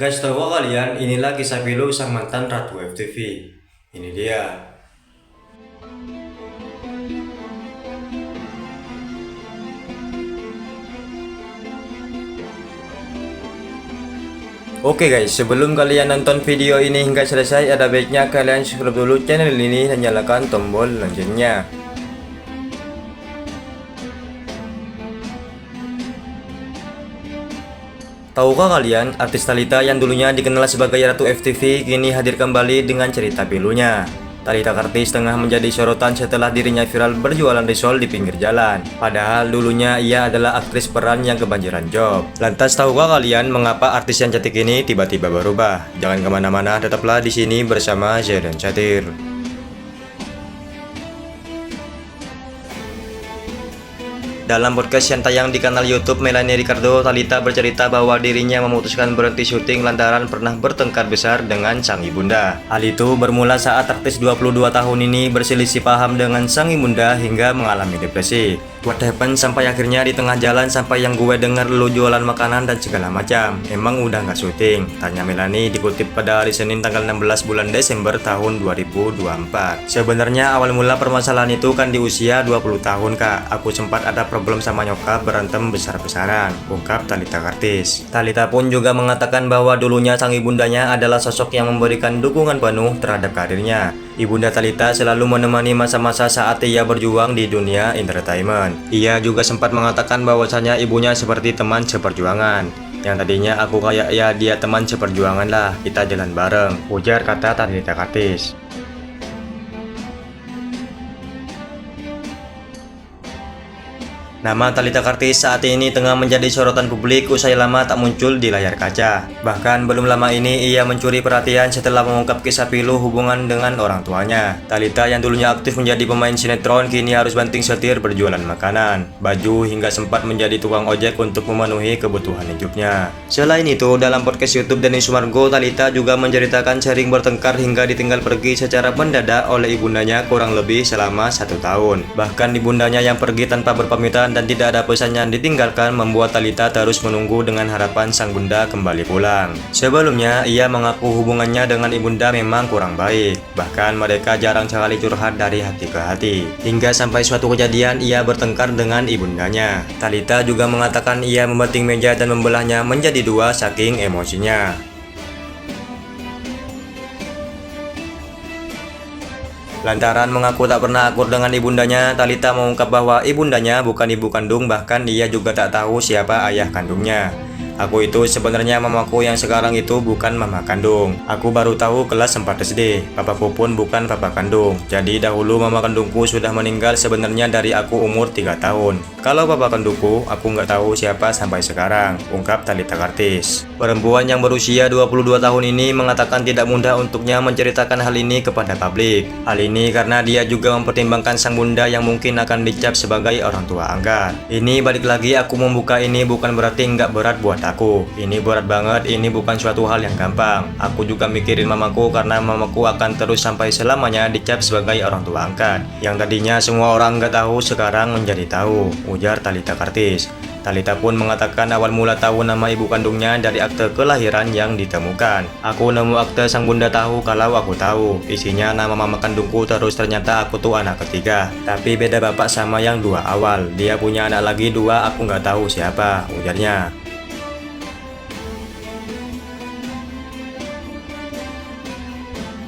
Guys, tahu gak kalian, inilah kisah pilu sang mantan Ratu FTV. Ini dia. Oke guys, sebelum kalian nonton video ini hingga selesai, ada baiknya kalian subscribe dulu channel ini dan nyalakan tombol loncengnya. Tahukah kalian, artis Talita yang dulunya dikenal sebagai Ratu FTV kini hadir kembali dengan cerita pilunya. Talita Kartis tengah menjadi sorotan setelah dirinya viral berjualan risol di pinggir jalan. Padahal dulunya ia adalah aktris peran yang kebanjiran job. Lantas tahukah kalian mengapa artis yang cantik ini tiba-tiba berubah? Jangan kemana-mana, tetaplah di sini bersama Zaidan Satir. Dalam podcast yang tayang di kanal YouTube Melanie Ricardo, Talita bercerita bahwa dirinya memutuskan berhenti syuting lantaran pernah bertengkar besar dengan sang ibunda. Hal itu bermula saat artis 22 tahun ini berselisih paham dengan sang ibunda hingga mengalami depresi. What happened sampai akhirnya di tengah jalan sampai yang gue denger lu jualan makanan dan segala macam. Emang udah nggak syuting? Tanya Melanie dikutip pada hari Senin tanggal 16 bulan Desember tahun 2024. Sebenarnya awal mula permasalahan itu kan di usia 20 tahun kak. Aku sempat ada problem sama nyokap, berantem besar-besaran, ungkap Talita Kartis. Talita pun juga mengatakan bahwa dulunya sang ibundanya adalah sosok yang memberikan dukungan penuh terhadap karirnya. Ibunda Talita selalu menemani masa-masa saat ia berjuang di dunia entertainment. Ia juga sempat mengatakan bahwasanya ibunya seperti teman seperjuangan. Yang tadinya aku kayak ya dia teman seperjuangan lah, kita jalan bareng, ujar kata Talita Kartis. Nama Talita Kartis saat ini tengah menjadi sorotan publik usai lama tak muncul di layar kaca. Bahkan belum lama ini ia mencuri perhatian setelah mengungkap kisah pilu hubungan dengan orang tuanya. Talita yang dulunya aktif menjadi pemain sinetron kini harus banting setir berjualan makanan, baju hingga sempat menjadi tukang ojek untuk memenuhi kebutuhan hidupnya. Selain itu, dalam podcast YouTube Denny Sumargo, Talita juga menceritakan sering bertengkar hingga ditinggal pergi secara mendadak oleh ibundanya kurang lebih selama 1 tahun. Bahkan ibundanya yang pergi tanpa berpamitan dan tidak ada pesan yang ditinggalkan membuat Talita terus menunggu dengan harapan sang bunda kembali pulang. Sebelumnya, ia mengaku hubungannya dengan ibunda memang kurang baik. Bahkan mereka jarang sekali curhat dari hati ke hati. Hingga sampai suatu kejadian ia bertengkar dengan ibundanya. Talita juga mengatakan ia membanting meja dan membelahnya menjadi 2 saking emosinya. Lantaran mengaku tak pernah akur dengan ibundanya, Talita mengungkap bahwa ibundanya bukan ibu kandung, bahkan ia juga tak tahu siapa ayah kandungnya. Aku itu sebenarnya mamaku yang sekarang itu bukan mama kandung. Aku baru tahu kelas 4 SD. Papaku pun bukan papa kandung. Jadi dahulu mama kandungku sudah meninggal sebenarnya dari aku umur 3 tahun. Kalau papa kandungku, aku nggak tahu siapa sampai sekarang, ungkap Talita Kartis. Perempuan yang berusia 22 tahun ini mengatakan tidak mudah untuknya menceritakan hal ini kepada publik. Hal ini karena dia juga mempertimbangkan sang bunda yang mungkin akan dicap sebagai orang tua angkat. Ini balik lagi aku membuka ini bukan berarti nggak berat buat aku. Ini berat banget, ini bukan suatu hal yang gampang. Aku juga mikirin mamaku karena mamaku akan terus sampai selamanya dicap sebagai orang tua angkat. Yang tadinya semua orang nggak tahu sekarang menjadi tahu, ujar Talita Kartis. Talita pun mengatakan awal mula tahu nama ibu kandungnya dari akte kelahiran yang ditemukan. Aku nemu akte sang bunda tahu kalau aku tahu. Isinya nama mama kandungku terus ternyata aku tuh anak ketiga. Tapi beda bapak sama yang 2 awal. Dia punya anak lagi 2, aku nggak tahu siapa, ujarnya.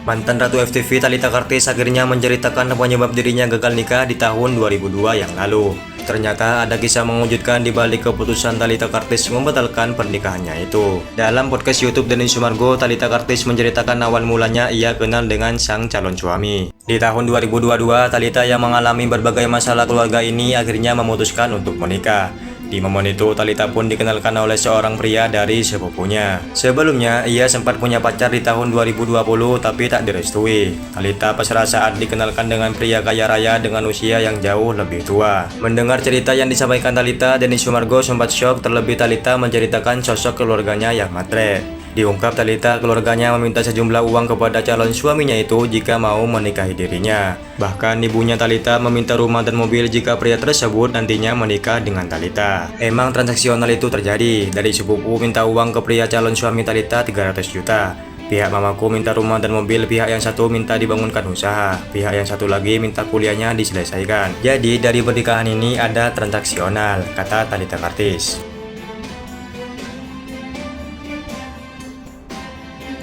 Mantan Ratu FTV Talita Kartis akhirnya menceritakan penyebab dirinya gagal nikah di tahun 2002 yang lalu. Ternyata ada kisah mengejutkan di balik keputusan Talita Kartis membatalkan pernikahannya itu. Dalam podcast YouTube Denny Sumargo, Talita Kartis menceritakan awal mulanya ia kenal dengan sang calon suami. Di tahun 2022, Talita yang mengalami berbagai masalah keluarga ini akhirnya memutuskan untuk menikah. Di momen itu, Talita pun dikenalkan oleh seorang pria dari sepupunya. Sebelumnya, ia sempat punya pacar di tahun 2020 tapi tak direstui. Talita pasrah saat dikenalkan dengan pria kaya raya dengan usia yang jauh lebih tua. Mendengar cerita yang disampaikan Talita, Denny Sumargo sempat syok, terlebih Talita menceritakan sosok keluarganya yang matre. Diungkap Talita keluarganya meminta sejumlah uang kepada calon suaminya itu jika mau menikahi dirinya. Bahkan ibunya Talita meminta rumah dan mobil jika pria tersebut nantinya menikah dengan Talita. Emang transaksional itu terjadi. Dari sepupu minta uang ke pria calon suami Talita 300 juta. Pihak mamaku minta rumah dan mobil, pihak yang satu minta dibangunkan usaha, pihak yang satu lagi minta kuliahnya diselesaikan. Jadi dari pernikahan ini ada transaksional, kata Talita Kartis.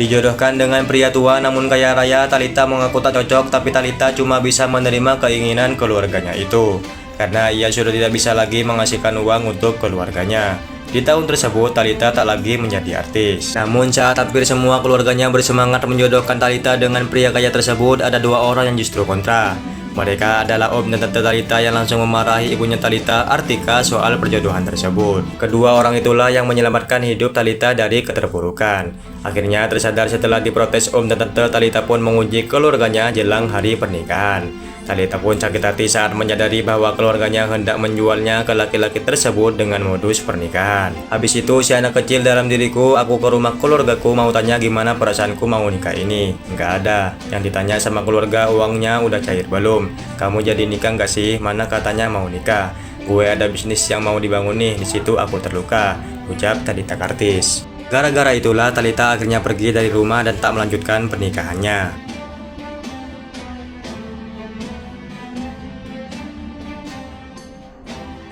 Dijodohkan dengan pria tua namun kaya raya, Talita mengaku tak cocok, tapi Talita cuma bisa menerima keinginan keluarganya itu karena ia sudah tidak bisa lagi menghasilkan uang untuk keluarganya. Di tahun tersebut Talita tak lagi menjadi artis. Namun saat hampir semua keluarganya bersemangat menjodohkan Talita dengan pria kaya tersebut, ada dua orang yang justru kontra. Mereka adalah om dan tante Talita yang langsung memarahi ibunya Talita, Artika, soal perjodohan tersebut. Kedua orang itulah yang menyelamatkan hidup Talita dari keterpurukan. Akhirnya tersadar setelah diprotes om dan tante, Talita pun menguji keluarganya jelang hari pernikahan. Talita pun sakit hati saat menyadari bahwa keluarganya hendak menjualnya ke laki-laki tersebut dengan modus pernikahan. Habis itu si anak kecil dalam diriku, aku ke rumah keluargaku mau tanya gimana perasaanku mau nikah ini. Nggak ada. Yang ditanya sama keluarga, uangnya udah cair belum? Kamu jadi nikah nggak sih? Mana katanya mau nikah? Gue ada bisnis yang mau dibangun nih. Di situ aku terluka, ucap Talita Kartis. Gara-gara itulah Talita akhirnya pergi dari rumah dan tak melanjutkan pernikahannya.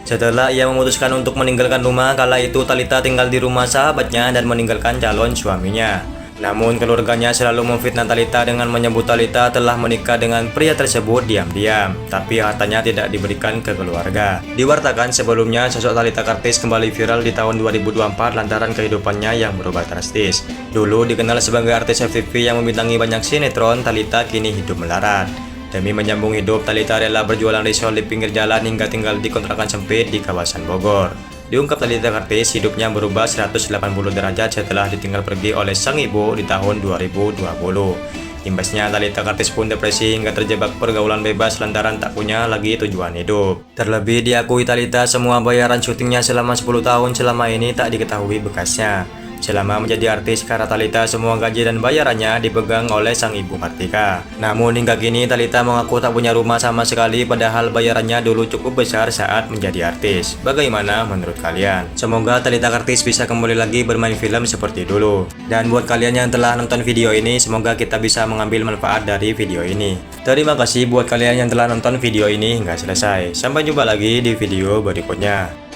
Setelah ia memutuskan untuk meninggalkan rumah, kala itu Talita tinggal di rumah sahabatnya dan meninggalkan calon suaminya. Namun keluarganya selalu memfitnah Talita dengan menyebut Talita telah menikah dengan pria tersebut diam-diam, tapi hartanya tidak diberikan ke keluarga. Diwartakan sebelumnya sosok Talita Kartis kembali viral di tahun 2024 lantaran kehidupannya yang berubah drastis. Dulu dikenal sebagai artis FTV yang membintangi banyak sinetron, Talita kini hidup melarat. Demi menyambung hidup, Talita rela berjualan risol di pinggir jalan hingga tinggal di kontrakan sempit di kawasan Bogor. Diungkap Talita Kartis, hidupnya berubah 180 derajat setelah ditinggal pergi oleh sang ibu di tahun 2020. Imbasnya Talita Kartis pun depresi hingga terjebak pergaulan bebas lantaran tak punya lagi tujuan hidup. Terlebih diakui Talita semua bayaran syutingnya selama 10 tahun selama ini tak diketahui bekasnya. Selama menjadi artis, karena Talita semua gaji dan bayarannya dipegang oleh sang ibu Kartika. Namun hingga kini Talita mengaku tak punya rumah sama sekali padahal bayarannya dulu cukup besar saat menjadi artis. Bagaimana menurut kalian? Semoga Talita Kartis bisa kembali lagi bermain film seperti dulu. Dan buat kalian yang telah nonton video ini, semoga kita bisa mengambil manfaat dari video ini. Terima kasih buat kalian yang telah nonton video ini hingga selesai. Sampai jumpa lagi di video berikutnya.